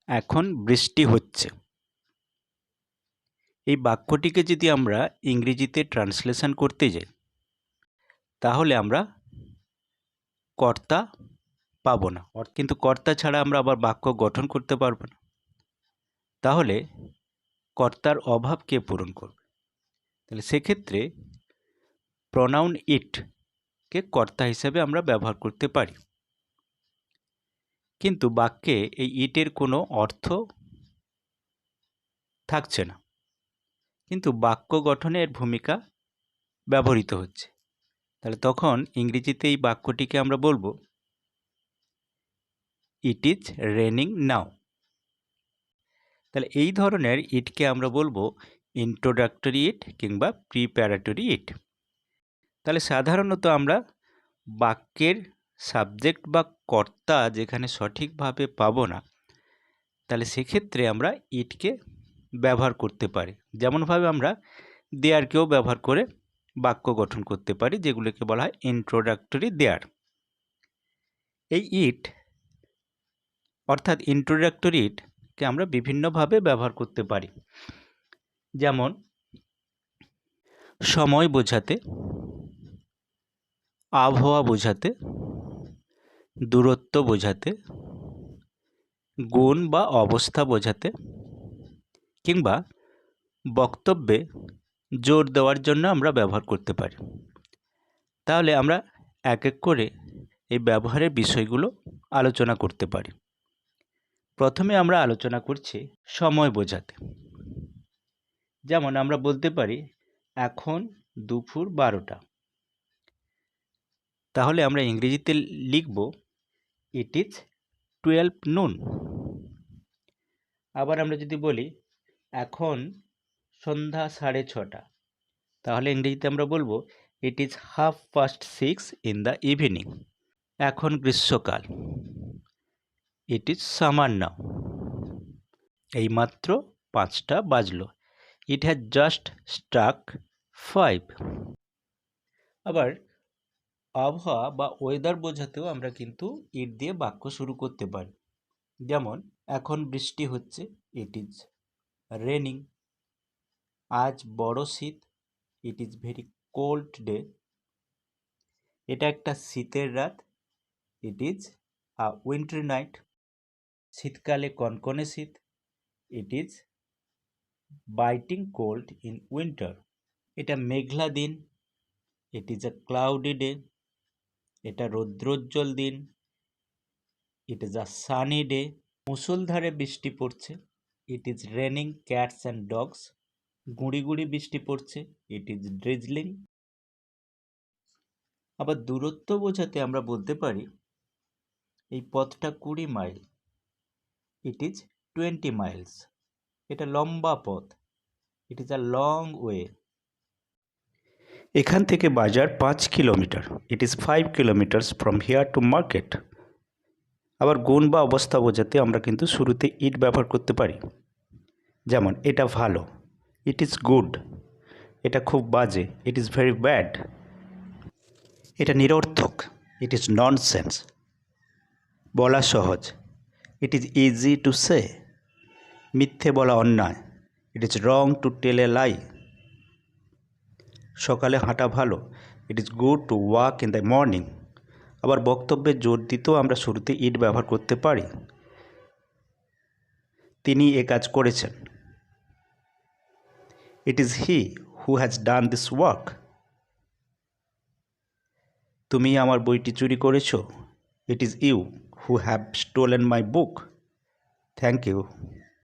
এখন বৃষ্টি হচ্ছে। এই বাক্যটিকে যদি আমরা ইংরেজিতে ট্রান্সলেশন করতে যাই, তাহলে আমরা কর্তা পাবো না। কিন্তু কর্তা ছাড়া আমরা আবার বাক্য গঠন করতে পারবো না। তাহলে কর্তার অভাব কে পূরণ করবে? তাহলে সেক্ষেত্রে প্রনাউন ইটকে কর্তা হিসেবে আমরা ব্যবহার করতে পারি। কিন্তু বাক্যে এই ইটের কোনো অর্থ থাকছে না, কিন্তু বাক্য গঠনের ভূমিকা ব্যবহৃত হচ্ছে। তাহলে তখন ইংরেজিতে এই বাক্যটিকে আমরা বলবো ইট ইজ রেনিং নাও। তাহলে এই ধরনের ইটকে আমরা বলবো ইন্ট্রোডাক্টরি ইট কিংবা প্রিপারেটরি ইট। তাহলে সাধারণত আমরা বাক্যের সাবজেক্ট বা কর্তা যেখানে সঠিকভাবে পাবো না, তাহলে সেক্ষেত্রে আমরা ইটকে ব্যবহার করতে পারি। যেমনভাবে আমরা দেয়ারকেও ব্যবহার করে বাক্য গঠন করতে পারি, যেগুলোকে বলা হয় ইন্ট্রোডাক্টরি দেয়ার। এই ইট অর্থাৎ ইন্ট্রোডাক্টরি ইটকে আমরা বিভিন্নভাবে ব্যবহার করতে পারি। যেমন সময় বোঝাতে, আবহাওয়া বোঝাতে, দূরত্ব বোঝাতে, গুণ বা অবস্থা বোঝাতে, কিংবা বক্তব্যে জোর দেওয়ার জন্য আমরা ব্যবহার করতে পারি। তাহলে আমরা এক এক করে এই ব্যবহারের বিষয়গুলো আলোচনা করতে পারি। প্রথমে আমরা আলোচনা করছি সময় বোঝাতে। যেমন আমরা বলতে পারি এখন দুপুর 12টা। তাহলে আমরা ইংরেজিতে লিখব ইট ইজ 12 noon। আবার আমরা যদি বলি এখন সন্ধ্যা 6:30, তাহলে ইংরেজিতে আমরা বলবো it is 6:30 in the evening। এখন গ্রীষ্মকাল, ইট ইজ সামার নাও। এইমাত্র 5টা বাজলো, ইট হ্যাজ জাস্ট স্ট্রাক 5। আবার আবহাওয়া বা ওয়েদার বোঝাতেও আমরা কিন্তু ইট দিয়ে বাক্য শুরু করতে পারি। যেমন এখন বৃষ্টি হচ্ছে, ইট ইজ রেনিং। আজ বড় শীত, it is very cold day. এটা একটা শীতের রাত, it is a winter night. শীতকালে কনকনে শীত, it is biting cold in winter. এটা মেঘলা দিন, it is a cloudy day. এটা রৌদ্রোজ্জ্বল দিন, it is a sunny day. মুষলধারে বৃষ্টি পড়ছে, it is raining cats and dogs. গুঁড়ি গুঁড়ি বৃষ্টি পড়ছে, ইট ইজ ড্রিজলিং। আবার দূরত্ব বোঝাতে আমরা বলতে পারি এই পথটা 20 মাইল, ইট ইজ 20 মাইলস। এটা লম্বা পথ, ইট ইজ আ লং ওয়ে। এখান থেকে বাজার 5 kilometre, it is 5 kilometres from here to market. আবার গুণ বা অবস্থা বোঝাতে আমরা কিন্তু শুরুতে ইট ব্যবহার করতে পারি। যেমন এটা ভালো, ইট ইজ গুড। এটা খুব বাজে, ইট ইজ ভেরি ব্যাড। এটা নিরর্থক, ইট ইজ ননসেন্স। বলা সহজ, it is easy to say. মিথ্যে বলা অন্যায়, it is wrong to tell এ লাই। সকালে হাঁটা ভালো, it is good to walk in the morning. আবার বক্তব্যে জোর দিতেও আমরা শুরুতে ইট ব্যবহার করতে পারি। তিনি এ কাজ করেছেন, it is he who has done this work. তুমি আমার বইটি চুরি করেছো, it is you who have stolen my book. Thank you.